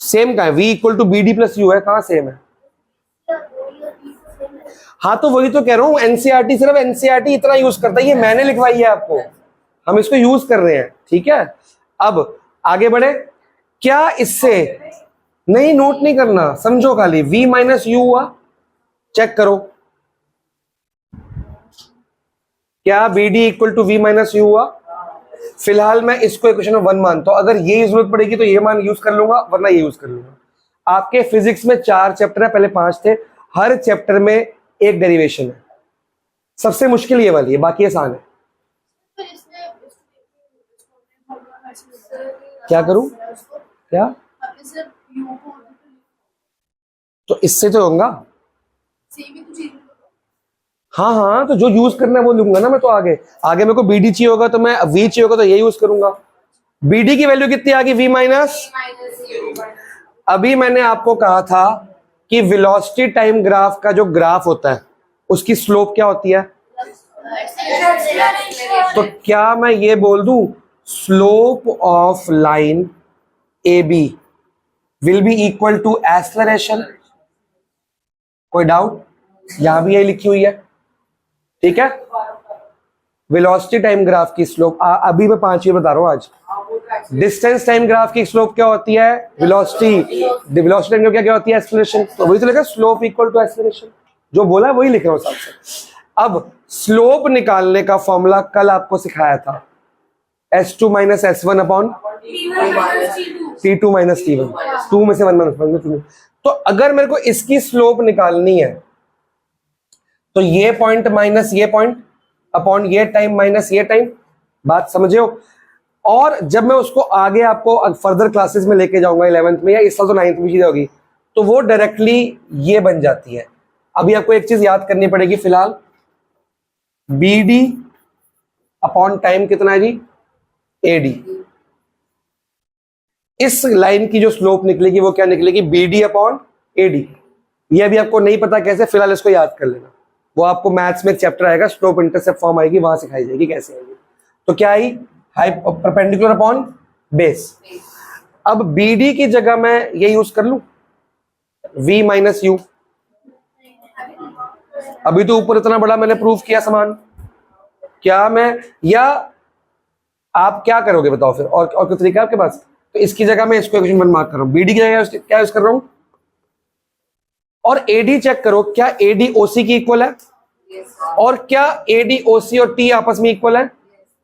सेम का है, v equal to B D plus U है, कहां सेम है? हाँ तो वही तो कह रहा हूं, एनसीईआरटी सिर्फ एनसीईआरटी इतना यूज करता है, ये मैंने लिखवाई है आपको, हम इसको यूज कर रहे हैं, ठीक है। अब आगे बढ़े, क्या इससे नहीं, नोट नहीं करना, समझो खाली, v माइनस यू हुआ, चेक करो, क्या B D equal to V minus U हुआ? फिलहाल मैं इसको इक्वेशन 1 मानता हूं, अगर ये जरूरत पड़ेगी तो ये मान यूज कर लूंगा, वरना ये यूज कर लूंगा। आपके फिजिक्स में 4 चैप्टर है, पहले 5 थे, हर चैप्टर में एक डेरिवेशन है, सबसे मुश्किल ये वाली है, बाकी आसान है। क्या करूं? क्या? तो इससे तो होगा। हाँ हाँ, तो जो यूज करना है वो लूंगा ना मैं, तो आगे आगे मेरे को बीडी चाहिए होगा तो मैं वी चाहिए होगा तो ये यूज करूंगा। बीडी की वैल्यू कितनी आ गई? V minus. अभी मैंने आपको कहा था कि वेलोसिटी टाइम ग्राफ का जो ग्राफ होता है उसकी स्लोप क्या होती है? तो क्या मैं ये बोल दूं, slope of line A B will be equal to acceleration? कोई डाउट? यहां भी यही लिखी हुई है, ठीक है। वेलोसिटी टाइम ग्राफ की स्लोप, अभी मैं 5 बता रहा हूं आज। डिस्टेंस टाइम ग्राफ की स्लोप क्या होती है? वेलोसिटी। वेलोसिटी टाइम क्या होती है? एक्सेलरेशन। तो वही तो लिखा, स्लोप इक्वल टू एक्सेलरेशन, जो बोला है वही लिख रहा हूं साथ से। अब स्लोप निकालने का फॉर्मूला कल आपको सिखाया था, S2 minus S1 upon T2 minus T1, 2 में से 1 माइनस 1। तो अगर मेरे को इसकी स्लोप निकालनी है तो ये पॉइंट माइनस ये पॉइंट अपॉन ये टाइम माइनस ये टाइम, बात समझे हो। और जब मैं उसको आगे आपको फर्दर क्लासेस में लेके जाऊंगा 11th में या इस साल तो 9th में चीजें होगी, तो वो डायरेक्टली ये बन जाती है। अभी आपको एक चीज याद करनी पड़ेगी फिलहाल, बी डी अपॉन टाइम कितना है जी? A D. इस लाइन की जो स्लोप निकलेगी वो क्या निकलेगी? B D upon A D. ये अभी आपको नहीं पता कैसे, फिलहाल इसको याद कर लेना, वो आपको मैथ्स में एक चैप्टर आएगा, स्लोप इंटरसेप्ट फॉर्म आएगी, वहां सिखाई जाएगी कैसे आएगी। तो क्या आई? Perpendicular upon base. अब बी डी की जगह मैं ये यूज कर लूं, v माइनस यू। अभी तो ऊपर इतना बड़ा मैंने प्रूफ किया सामान, क्या मैं, या आप क्या करोगे बताओ फिर, और कोई तरीका है आपके पास? तो इसकी जगह मैं इसको इक्वेशन 1 मार्क कर रहा हूं, बीडी की जगह क्या यूज कर रहा हूं, और एडी चेक करो, क्या एडी ओसी की इक्वल है? और क्या एडी ओसी और टी आपस में इक्वल है?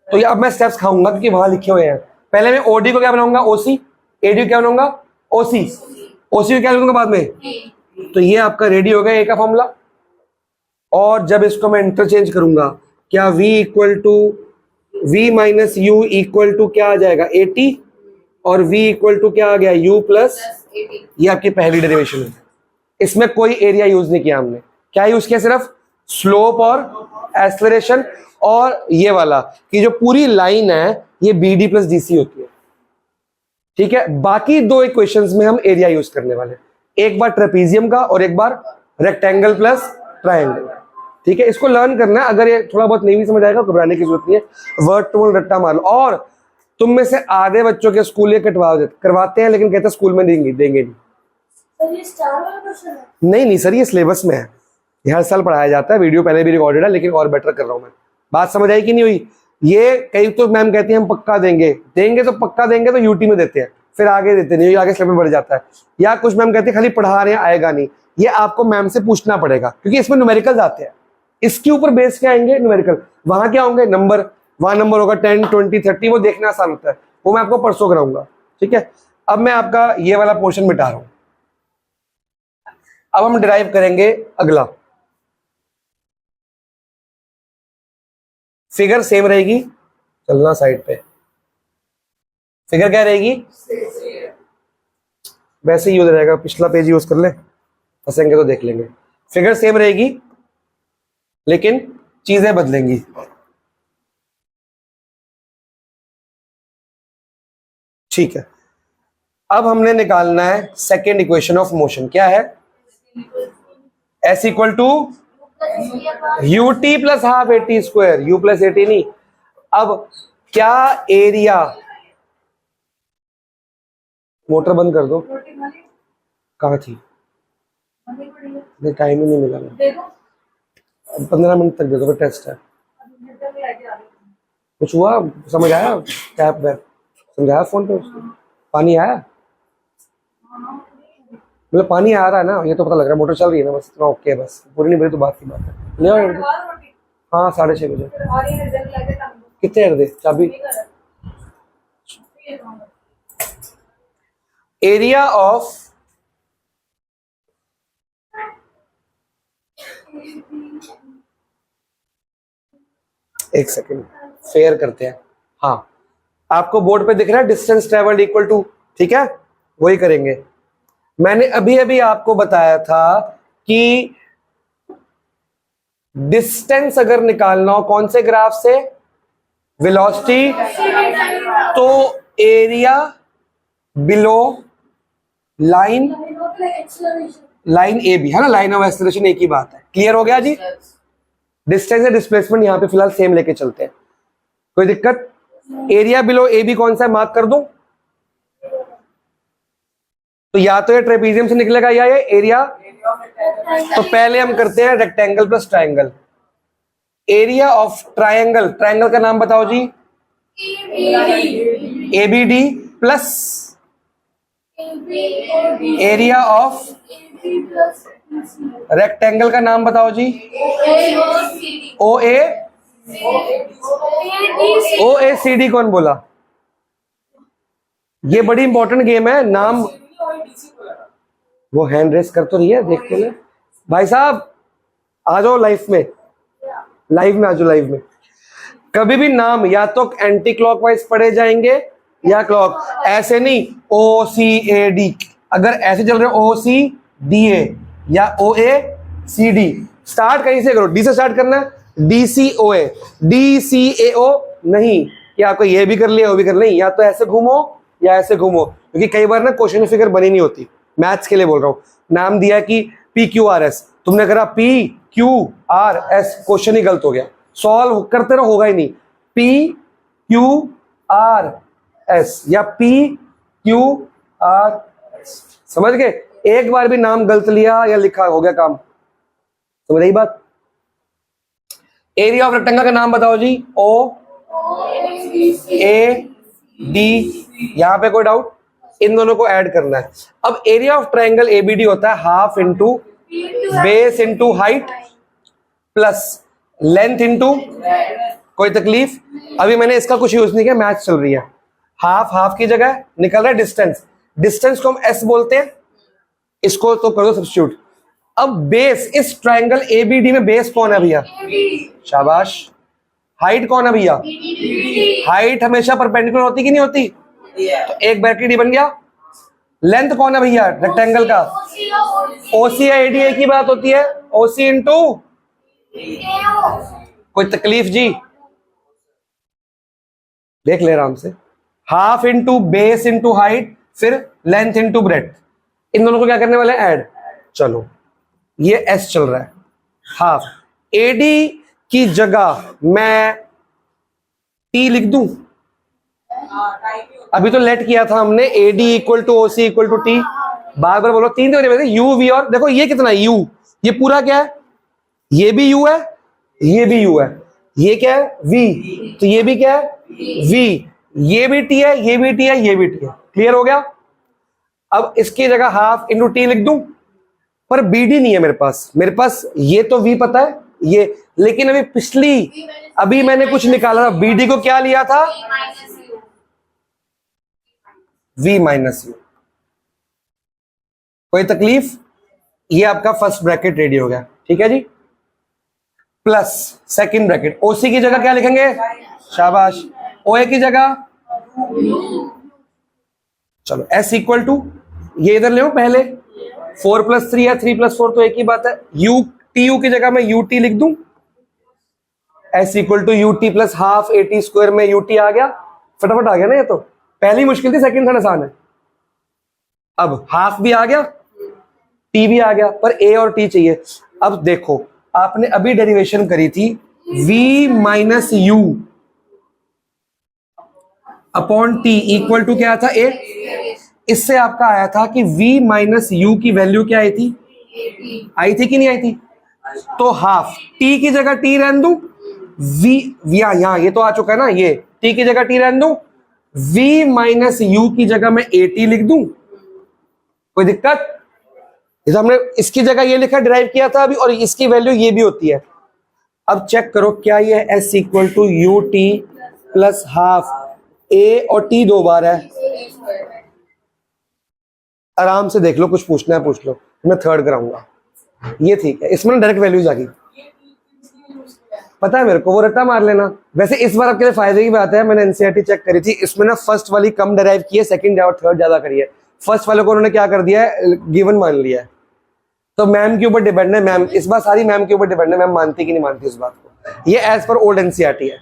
तो ये अब मैं स्टेप्स खाऊंगा क्योंकि वहां लिखे हुए हैं। पहले मैं ओडी को क्या बनाऊंगा? ओसी। एडी को क्या बनाऊंगा? ओसी। ओसी को क्या लिखूंगा बाद में? तो ये आपका रेडी हो गया ए का फॉर्मूला। और जब इसको मैं इंटरचेंज करूंगा, क्या v equal to V minus U equal to क्या आ जाएगा? 80, और v इक्वल टू क्या आ गया? u plus. ये आपकी पहली डेरिवेशन है, इसमें कोई एरिया यूज नहीं किया हमने। क्या यूज किया? सिर्फ स्लोप और एक्सेलरेशन, और ये वाला कि जो पूरी लाइन है ये B D plus D C होती है, ठीक है। बाकी 2 इक्वेशंस में हम एरिया यूज करने वाले, एक बार ट्रेपीजियम का और एक बार रेक्टेंगल प्लस ट्रायंगल, ठीक है। इसको लर्न करना है, अगर ये थोड़ा बहुत नहीं भी समझ आएगा घबराने की जरूरत नहीं है, वर्ड टू रट्टा मार लो। और तुम में से आधे बच्चों के स्कूल ये करवाते हैं, लेकिन कहते हैं स्कूल में देंगे नहीं।
सर ये स्टार वाला क्वेश्चन है?
नहीं सर, ये सिलेबस में है, ये हर साल पढ़ाया जाता है, वीडियो पहले भी रिकॉर्डेड है, लेकिन और बेटर कर रहा हूं मैं। बात समझ आई कि नहीं हुई? ये कई तो मैम कहती है हम पक्का देंगे तो पक्का देंगे तो यूटी में देते हैं, फिर आगे देते नहीं, आगे सिलेबस बढ़ जाता है। या कुछ मैम कहती है खाली पढ़ा रहे हैं आएगा नहीं, ये आपको मैम से पूछना पड़ेगा, क्योंकि इसमें न्यूमेरिकल्स आते हैं, इसके ऊपर बेस क्या आएंगे? न्यूमेरिकल। वहां क्या होंगे? नंबर, वहां नंबर होगा 10, 20, 30, वो देखना आसान होता है, वो मैं आपको परसों कराऊंगा, ठीक है। अब मैं आपका ये वाला पोर्शन मिटा रहा हूं, अब हम डिराइव करेंगे अगला। फिगर सेम रहेगी, चलना साइड पे, फिगर क्या रहेगी? वैसे ही यूज रहेगा, पिछला पेज यूज कर ले, फंसेंगे तो देख लेंगे। फिगर सेम रहेगी लेकिन चीजें बदलेंगी। ठीक है, अब हमने निकालना है सेकेंड इक्वेशन ऑफ मोशन। क्या है? S equal to U T plus half A T square, U plus A T नहीं। अब क्या एरिया, मोटर बंद कर दो, कहाँ थी, टाइम ही नहीं मिला, 15 मिनट तक दे दो, टेस्ट है। कुछ हुआ, समझ आया, टैप वैप समझाया फोन पे उसको, पानी आया, मतलब पानी आ रहा है ना, ये तो पता लग रहा है, मोटर चल रही है ना, बस इतना ओके है, बस पूरी नहीं भरी तो बात की बात है। ले आओ, हाँ 6:30 बजे। कितने कर दे चाबी? एरिया ऑफ एक सेकेंड, फेयर करते हैं। हाँ, आपको बोर्ड पे दिख रहा है डिस्टेंस ट्रेवल्ड इक्वल टू, ठीक है, वही करेंगे। मैंने अभी अभी आपको बताया था कि डिस्टेंस अगर निकालना हो कौन से ग्राफ से, वेलोसिटी, तो area below line, line A B है ना, लाइन ऑफ एक्सेलरेशन एक ही बात है। क्लियर हो गया जी? डिस्टेंस या डिस्प्लेसमेंट यहां पे फिलहाल सेम लेके चलते हैं, कोई दिक्कत? एरिया बिलो ए बी कौन सा है, मार्क कर दूं? तो या तो ये ट्रेपीजियम से निकलेगा या ये एरिया। तो पहले हम करते हैं rectangle plus triangle. Area of triangle, triangle का नाम बताओ जी? ABD plus area of rectangle का नाम बताओ जी? ओ ए सी डी। कौन बोला? ये बड़ी इंपॉर्टेंट गेम है, नाम वो हैंड रेस कर तो रही है, देखते ना भाई साहब, आ जाओ लाइफ में, लाइव में आ जाओ, लाइव में। कभी भी नाम या तो एंटी क्लॉकवाइज पढ़े जाएंगे या क्लॉक, ऐसे नहीं ओ सी ए डी। अगर ऐसे चल रहे ओ सी डी ए या ओ ए सी डी, स्टार्ट कहीं से करो, डी से स्टार्ट करना है, डी सी ओ ए, डी सी ए ओ नहीं कि आपको ये भी कर लिया वो भी कर लिया, या तो ऐसे घूमो या ऐसे घूमो, क्योंकि कई बार ना क्वेश्चन फिगर बनी नहीं होती। मैथ्स के लिए बोल रहा हूं, नाम दिया कि पी क्यू आर एस, तुमने करा P Q R S, question ही गलत हो गया, सॉल्व करते रहो होगा ही नहीं। पी क्यू आर एस या पी क्यू आर एस, समझ गए? एक बार भी नाम गलत लिया या लिखा हो गया काम, समझ रही बात? एरिया ऑफ रेक्टेंगल का नाम बताओ जी? ओ ए डी। यहां पे कोई डाउट? इन दोनों को ऐड करना है। अब एरिया ऑफ ट्रायंगल एबीडी होता है half into base into height plus length into, कोई तकलीफ? अभी मैंने इसका कुछ यूज नहीं किया, मैच चल रही है। हाफ हाफ की जगह निकल रहा है डिस्टेंस, डिस्टेंस को हम एस बोलते हैं, इसको तो कर दो सब्स्टिट्यूट। अब बेस, इस ट्रायंगल एबीडी में बेस कौन है भैया? शाबाश। हाइट कौन है भैया? हाइट हमेशा परपेंडिकुलर होती कि नहीं होती? तो एक ब्रैकेट ही बन गया। लेंथ कौन है भैया रेक्टेंगल का? ओसी या एडी एक ही बात होती है, ओसी इंटू, कोई तकलीफ जी? देख ले आराम से, half into base into height फिर लेंथ इंटू ब्रेड्थ, इन दोनों को क्या करने वाले हैं? ऐड। चलो ये एस चल रहा है, हाफ। एडी की जगह मैं टी लिख दूं, अभी तो लेट किया था हमने, AD equal to OC equal to T. बार बार बोलो, तीन तो यू वी, और देखो ये कितना है यू, ये पूरा क्या है? ये भी यू है, ये भी यू है, ये क्या है? वी, तो ये भी क्या है? वी, ये भी टी है, ये भी टी है, ये भी टी है। क्लियर हो गया? अब इसकी जगह हाफ इंटू टी लिख दूं, पर बीडी नहीं है मेरे पास, मेरे पास ये तो वी पता है ये, लेकिन अभी पिछली, अभी मैंने कुछ निकाला था, बीडी को क्या लिया था? V minus U. कोई तकलीफ? ये आपका फर्स्ट ब्रैकेट रेडी हो गया, ठीक है जी। प्लस सेकंड ब्रैकेट, ओसी की जगह क्या लिखेंगे? शाबाश। ओए की जगह चलो एस इक्वल टू, ये इधर ले पहले, 4 + 3 या 3 + 4 तो एक ही बात है। यू टी यू की जगह मैं यू टी लिख दूं, S equal to U T plus half A T square में यू टी आ गया, फटाफट आ गया ना। ये तो पहली मुश्किल थी, सेकंड थोड़ा आसान है। अब हाफ भी आ गया, टी भी आ गया, पर ए और टी चाहिए। अब देखो, आपने अभी डेरिवेशन करी थी v minus you upon T equal to क्या था 8। इससे आपका आया था कि v माइनस यू की वैल्यू क्या आई थी कि नहीं आई थी? तो हाफ t की जगह t रहने दूं, v यहाँ ये तो आ चुका है ना, ये t की जगह t रहने दूं, v माइनस यू की जगह मैं 80 लिख दूं, कोई दिक्कत? जैसे हमने इसकी जगह ये लिखा डिराइव किया था अभी, और इसकी वैल्यू ये भी होती है। अब चेक करो क्या ये s equal to U T plus half a और t 2 बार है। आराम से देख लो, कुछ पूछना है पूछ लो, मैं थर्ड कराऊंगा। ये ठीक है, इसमें डायरेक्ट वैल्यूज आ गई, पता है मेरे को, वो रट्टा मार लेना। वैसे इस बार आपके लिए फायदे की बात है, मैंने एनसीईआरटी चेक करी थी, इसमें ना फर्स्ट वाली कम डिराइव की है, सेकंड और थर्ड ज्यादा करी है। फर्स्ट वाले को उन्होंने क्या कर दिया है, गिवन मान लिया है। तो मैम के ऊपर डिपेंड है, मैम इस बार सारी मैम के ऊपर डिपेंड है, मैम मानती कि नहीं मानती इस बात को। ये एज पर ओल्ड एनसीईआरटी है।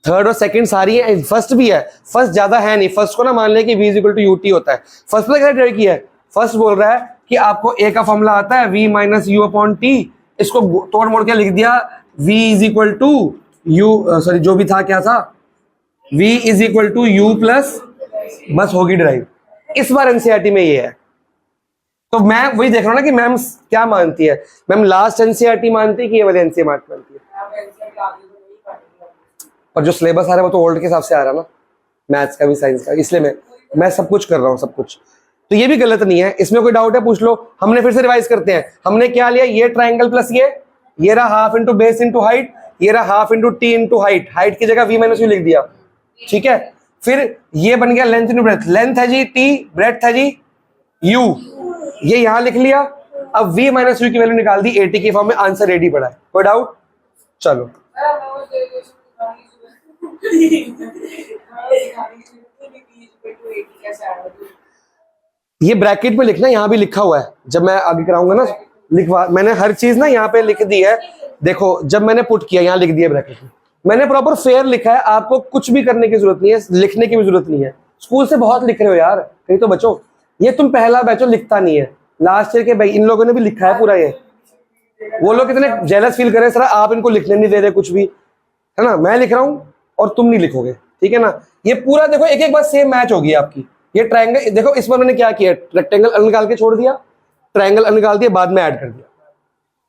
थर्ड और सेकंड सारी है, फर्स्ट भी है, फर्स्ट ज्यादा है नहीं। फर्स्ट को ना मान ले कि v equal to U T होता है। फर्स्ट में क्या डिराइव किया है, फर्स्ट बोल रहा है कि आपको a का फॉर्मूला आता है v minus you upon T, इसको तोड़ मोड़ के लिख दिया v is equal to U, sorry जो भी था क्या था, v is equal to U plus, बस होगी डिराइव। इस बार एनसीईआरटी में ये है। तो मैं वही देख रहा हूं ना कि मैम क्या मानती है, मैम लास्ट एनसीईआरटी मानती है कि ये वाली एनसीईआरटी मानती है। और जो सिलेबस आ रहा है वो तो ओल्ड के हिसाब से आ रहा है ना, मैथ्स का भी साइंस का, इसलिए मैं सब कुछ कर रहा हूँ, सब कुछ। तो ये भी गलत नहीं है, इसमें कोई डाउट है पूछ लो। हमने फिर से रिवाइज करते हैं, हमने क्या लिया, ये ट्राइंगल प्लस ये रहा half into base into height, ये रहा half into T into height, height की जगह v माइनस यू लिख दिया, ठीक है। फिर ये बन गया लेंथ इंटू ब्रेथ, लेंथ है जी t, ब्रेथ है जी u, ये यहां लिख लिया। अब v माइनस यू की वैल्यू निकाल दी 80 के फॉर्म में, आंसर रेडी पड़ा है, कोई डाउट? चलो ये ब्रैकेट में लिखना, यहाँ भी लिखा हुआ है, जब मैं आगे कराऊंगा ना लिखवा, मैंने हर चीज ना यहाँ पे लिख दी है। देखो जब मैंने पुट किया यहाँ लिख दिया ब्रैकेट में, मैंने प्रॉपर फेयर लिखा है, आपको कुछ भी करने की जरूरत नहीं है, लिखने की भी जरूरत नहीं है। स्कूल से बहुत लिख रहे हो यार, कहीं तो बचो। ये तुम पहला बैचो लिखता नहीं है, लास्ट ईयर के भाई इन लोगों ने भी लिखा है पूरा, ये वो लोग कितने जेलस फील कर रहे हैं सर, आप इनको लिखने नहीं दे रहे कुछ भी, है ना। मैं लिख रहा हूँ और तुम नहीं लिखोगे, ठीक है ना। ये पूरा देखो एक एक बार सेम मैच होगी आपकी। ये ट्रायंगल देखो, इस बार मैंने क्या किया, रेक्टेंगल निकाल के छोड़ दिया, ट्रायंगल निकाल दिया, बाद में ऐड कर दिया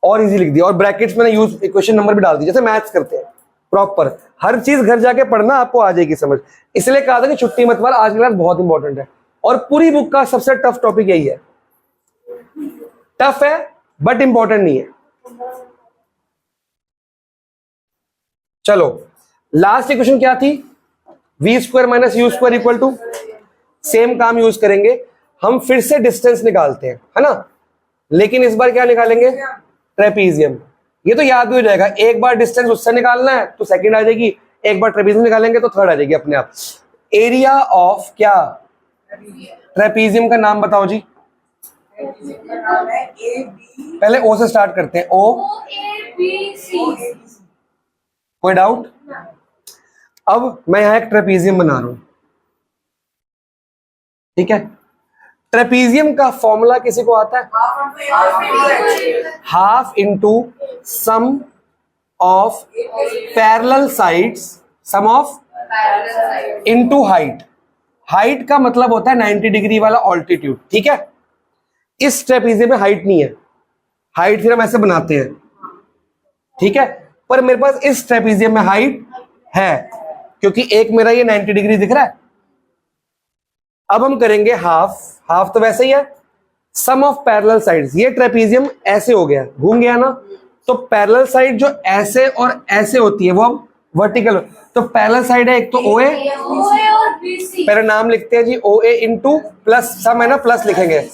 और इजी लिख दिया, और ब्रैकेट्स मैंने यूज इक्वेशन नंबर भी डाल दी, जैसे मैथ्स करते हैं प्रॉपर। हर चीज घर जाके पढ़ना, आपको आ जाएगी समझ। इसलिए कहा था कि छुट्टी मत वाला आज की क्लास बहुत इंपॉर्टेंट है, और पूरी बुक का सबसे टफ टॉपिक यही है। टफ है बट इंपॉर्टेंट नहीं है। चलो लास्ट इक्वेशन क्या थी, V square minus you square equal to, same काम यूज करेंगे हम, फिर से डिस्टेंस निकालते हैं, है ना। लेकिन इस बार क्या निकालेंगे, ट्रेपीजियम। ये तो याद भी हो जाएगा, एक बार डिस्टेंस उससे निकालना है तो सेकंड आ जाएगी, एक बार ट्रेपीजियम निकालेंगे तो थर्ड आ जाएगी अपने आप। एरिया ऑफ क्या, ट्रेपीजियम का नाम बताओ जी। पहले ओ से स्टार्ट करते हैं, ओ कोई डाउट? अब मैं यहां एक ट्रेपीजियम बना रहा हूं, ठीक है। ट्रेपीजियम का फॉर्मूला किसी को आता है, half into sum of parallel sides, sum of into height. Height का मतलब होता है 90 डिग्री वाला ऑल्टीट्यूड, ठीक है। इस ट्रेपीजियम में हाइट नहीं है, हाइट फिर हम ऐसे बनाते हैं, ठीक है। पर मेरे पास इस ट्रेपीजियम में हाइट है, क्योंकि एक मेरा ये 90 डिग्री दिख रहा है। अब हम करेंगे हाफ, हाफ तो वैसे ही है, सम ऑफ पैरेलल साइड्स। ये ट्रेपीजियम ऐसे हो गया, घूम गया ना, तो पैरेलल साइड जो ऐसे और ऐसे होती है वो हम वर्टिकल। तो पैरेलल साइड है एक तो OA, पहले नाम लिखते हैं जी, OA इंटू प्लस सम है ना, प्लस लिखेंगे।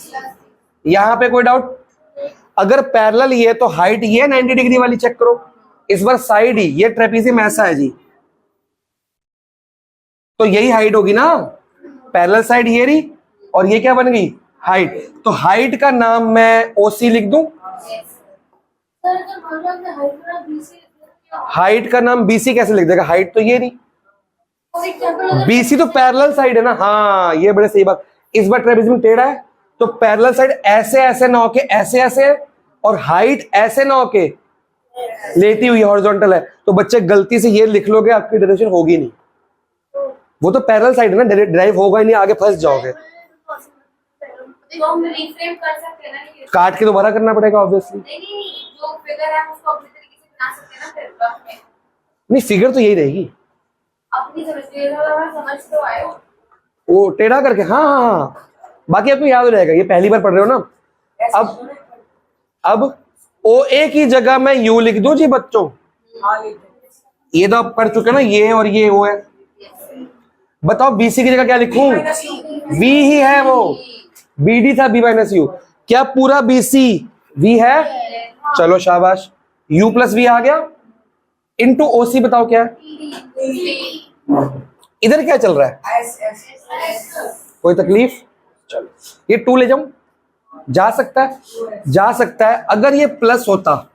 यहां पे कोई डाउट? अगर पैरेलल ये तो हाइट ये 90 डिग्री वाली चेक करो, इस बार साइड ही, ये ट्रेपीजियम ऐसा है जी, तो यही हाइट होगी ना, पैरेलल साइड ये रही, और ये क्या बन गई, हाइट। तो हाइट का नाम मैं OC लिख दूं, हाइट का नाम BC कैसे लिख देगा, हाइट तो ये रही, BC तो पैरेलल साइड है ना। हाँ ये बड़े सही बात। इस बार ट्रेपीजियम टेढ़ा है, तो पैरेलल साइड ऐसे ऐसे ना होके ऐसे ऐसे है, और हाइट ऐसे ना होके लेटी हुई हॉरिजॉन्टल है, तो बच्चे गलती से ये लिख लोगे, आपकी डायरेक्शन होगी नहीं। वो तो पैरेलल साइड है ना, ड्राइव होगा ही नहीं, आगे फंस जाओगे।
तो हम रिफ्रेम कर सकते हैं ना ये?
काट के दोबारा करना पड़ेगा ऑब्वियसली।
नहीं, जो फिगर है उसको अपने तरीके से बना सकते हैं ना फिर ग्राफ में।
नहीं, फिगर तो यही रहेगी,
अपनी समझ तो आए हो।
वो टेढ़ा करके। हाँ हाँ हाँ, बाकी आपको याद हो जाएगा, ये पहली बार पढ़ रहे हो ना। अब OA की जगह मैं U लिख दूं जी बच्चों? ये तो आप पढ़ चुके ना, ये और ये O है। बताओ BC की जगह क्या लिखूं? V ही है, वो BD था, B माइनस U। क्या पूरा BC V है? चलो शाबाश, U प्लस V आ गया इंटू OC। बताओ क्या है इधर, क्या चल रहा है? कोई तकलीफ? चलो ये 2 ले जाऊं, जा सकता है, जा सकता है। अगर ये प्लस होता,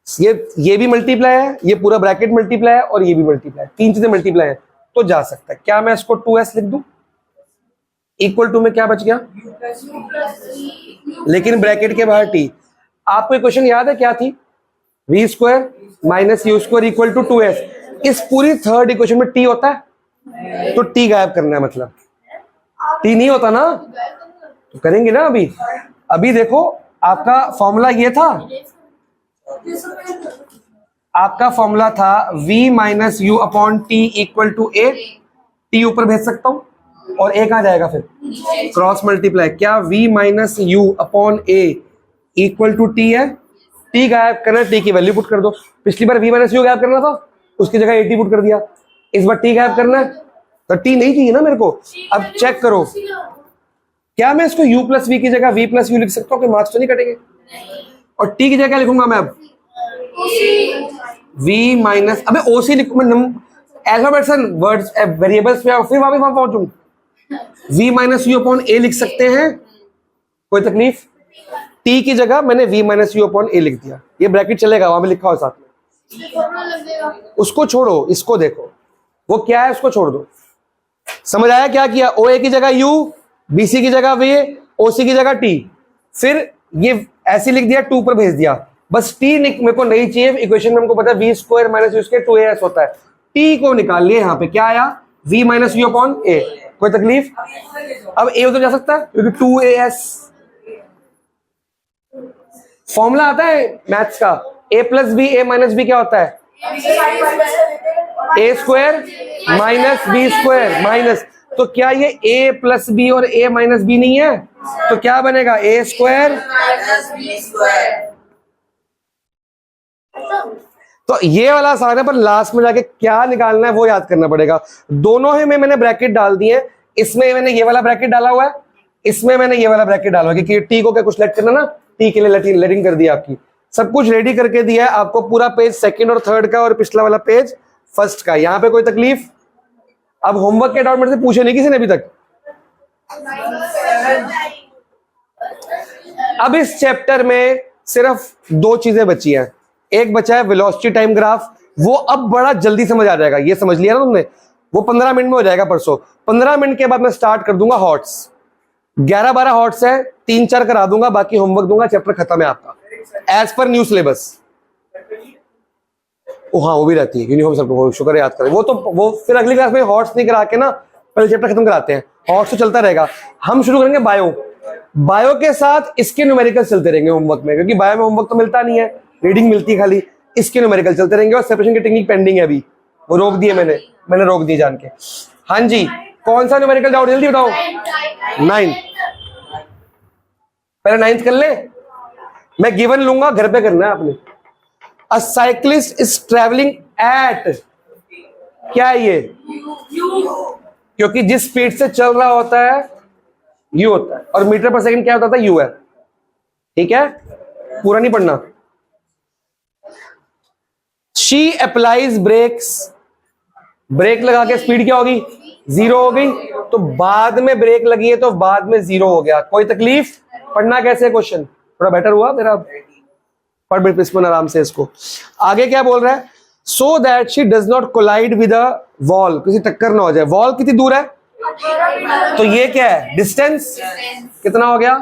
ये भी मल्टीप्लाई है, ये पूरा ब्रैकेट मल्टीप्लाई है, और ये भी मल्टीप्लाई है, 3 चीजें मल्टीप्लाई है, तो जा सकता है। क्या मैं इसको 2s लिख दूं? इक्वल टू में क्या बच गया? लेकिन ब्रैकेट के बाहर t। आपको क्वेश्चन याद है क्या थी? v square minus u square equal to 2s। इस पूरी थर्ड इक्वेशन में t होता है, तो t गायब करना है, मतलब t नहीं होता ना, तो करेंगे ना। अभी देखो, आपका फॉर्मूला ये था, आपका फॉर्मूला था v minus you upon T equal to a। t ऊपर भेज सकता हूं, और a कहां जाएगा फिर? Cross multiply. क्या v minus you upon a equal to t है? t गायब करना, t की वैल्यू पुट कर दो। पिछली बार v माइनस यू गायब करना था, उसकी जगह 80 पुट कर दिया। इस बार t गायब करना है, तो t नहीं चाहिए ना मेरे को। अब चेक करो, क्या मैं इसको u प्लस वी की जगह v प्लस यू लिख सकता हूँ? कि मार्क्स तो नहीं कटेंगे? और t की जगह क्या लिखूंगा मैं अब? v माइनस, अबे OC लिखूं मैं, अल्फाबेट्स एंड वर्ड्स वेरिएबल्स पे, फिर वापस वहां पहुंचूं। v minus you upon a लिख सकते हैं, कोई तकलीफ? t की जगह मैंने v minus you upon a लिख दिया, ये ब्रैकेट चलेगा, वहां पे लिखा हो साथ में। उसको छोड़ो, इसको देखो, वो क्या है, उसको छोड़ दो। समझ आया क्या किया? OA की जगह U, BC की जगह V, OC की जगह T, फिर ये ऐसे लिख दिया, 2 पर भेज दिया। बस T मेरे को नहीं चाहिए, इक्वेशन में हमको पता है v square minus you square 2as होता है। T को निकाल लिए, यहाँ पे क्या आया? v minus you upon a। कोई तकलीफ? अब a उधर जा सकता है, क्योंकि 2as फॉर्मूला आता है मैथ्स का, a plus b a minus b क्या होता है? a square minus b square minus. तो क्या ये a प्लस बी और a माइनस बी नहीं है? तो क्या बनेगा? a square minus b square. तो ये वाला आसान है, पर लास्ट में जाके क्या निकालना है वो याद करना पड़ेगा। दोनों ही में मैंने ब्रैकेट डाल दिए, इसमें मैंने ये वाला ब्रैकेट डाला हुआ है, इसमें मैंने ये वाला ब्रैकेट डाला हुआ है, क्योंकि टी को क्या कुछ लेट करना ना, टी के लिए लेटिंग कर दिया। आपकी सब कुछ रेडी करके दिया है आपको, पूरा पेज सेकंड और थर्ड का, और पिछला वाला पेज फर्स्ट का। यहाँ पे कोई तकलीफ? अब होमवर्क के डाउट मेरे से पूछे नहीं किसी ने अभी तक। अब इस चैप्टर में सिर्फ 2 चीजें बची हैं। एक बचा है वेलोसिटी टाइम ग्राफ, वो अब बड़ा जल्दी समझ आ जाएगा, ये समझ लिया ना तुमने। वो 15 मिनट में हो जाएगा परसों। 15 मिनट के बाद मैं स्टार्ट कर दूंगा हॉट्स। 11-12 हॉट्स है, 3-4 करा दूंगा, बाकी होमवर्क दूंगा, चैप्टर खत्म है आपका एज पर न्यू सिलेबस। हाँ, वो भी रहती है यूनिफॉर्म सब, शुक्र याद करें। वो फिर अगली क्लास में हॉट्स नहीं करा के ना, पहले चैप्टर खत्म कराते हैं। हॉट्स तो चलता रहेगा। हम शुरू करेंगे बायो के साथ इसके न्यूमेरिकल चलते रहेंगे होमवर्क में, क्योंकि बायो में होमवर्क तो मिलता नहीं है, रीडिंग मिलती है खाली। इसके न्यूमेरिकल चलते रहेंगे, और सेपरेशन की टेक्निक पेंडिंग है अभी, वो रोक दिए मैंने रोक दिए जान के। हाँ जी, कौन सा न्यूमेरिकल डाउट जल्दी बताओ? 9। पहले 9th कर ले, मैं गिवन लूंगा, घर पे करना है आपने। अ साइक्लिस्ट इज ट्रेवलिंग एट, क्या है ये? क्योंकि जिस स्पीड से चल रहा होता है u होता है, और मीटर पर सेकंड क्या होता था? u है। ठीक है, पूरा नहीं पढ़ना। शी अप्लाइज ब्रेक्स, ब्रेक लगा के स्पीड क्या होगी? 0 हो गई। तो बाद में ब्रेक लगी है, तो बाद में 0 हो गया। कोई तकलीफ? पढ़ना कैसे क्वेश्चन? थोड़ा बेटर हुआ मेरा? पढ़ इसमें आराम से इसको। आगे क्या बोल रहा है? So that she does not collide with a wall, किसी टक्कर ना हो जाए। वॉल कितनी दूर है? तो ये क्या है? डिस्टेंस कितना हो गया?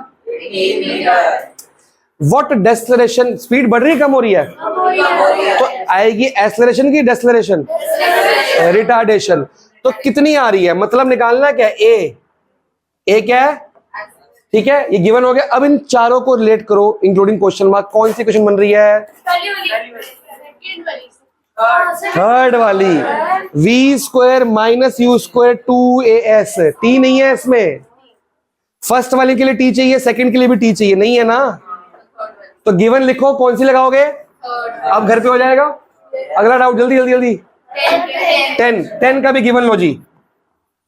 व्हाट डेसलरेशन, स्पीड बढ़ रही है कम हो रही है? तो आएगी एक्सेलरेशन की डेसलरेशन? रिटार्डेशन। तो कितनी आ रही है, मतलब निकालना क्या है? ए क्या है? ठीक है, ये गिवन हो गया। अब इन चारों को रिलेट करो इंक्लूडिंग क्वेश्चन मार्क। कौन सी क्वेश्चन बन रही है? थर्ड वाली, v square minus you square 2as। T नहीं है इसमें। फर्स्ट वाले के लिए टी चाहिए, सेकंड के लिए भी टी चाहिए, नहीं है ना? तो गिवन लिखो, कौन सी लगाओगे? अब घर पे हो जाएगा। अगला डाउट, जल्दी जल्दी जल्दी। 10 का भी गिवन लो जी।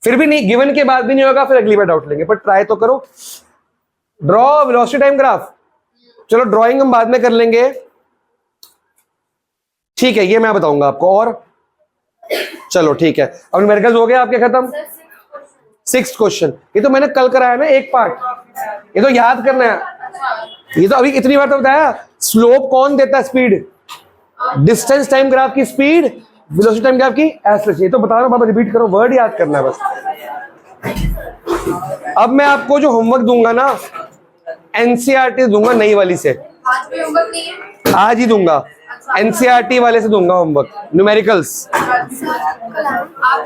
फिर भी नहीं, गिवन के बाद भी नहीं होगा, फिर अगली बार डाउट लेंगे, पर ट्राई तो करो। Draw velocity time graph. चलो ड्राइंग हम बाद में कर लेंगे, ठीक है, ये मैं बताऊंगा आपको। और चलो ठीक है, अब न्यूमेरिकल्स हो गए आपके खत्म। 6th क्वेश्चन, ये तो मैंने कल कराया ना एक पार्ट, ये तो याद करना है। ये तो अभी इतनी बार तो बताया। स्लोप कौन देता है? स्पीड। डिस्टेंस टाइम ग्राफ की स्पीड, वेलोसिटी टाइम ग्राफ की एक्सेलरेशन। ये तो बता रहा हूं, रिपीट करो, वर्ड याद करना है बस। अब मैं आपको जो होमवर्क दूंगा ना, एनसीईआरटी दूंगा नई वाली से।
आज भी होमवर्क नहीं है?
आज ही दूंगा, एनसीईआरटी वाले से दूंगा होमवर्क, न्यूमेरिकल्स।
आप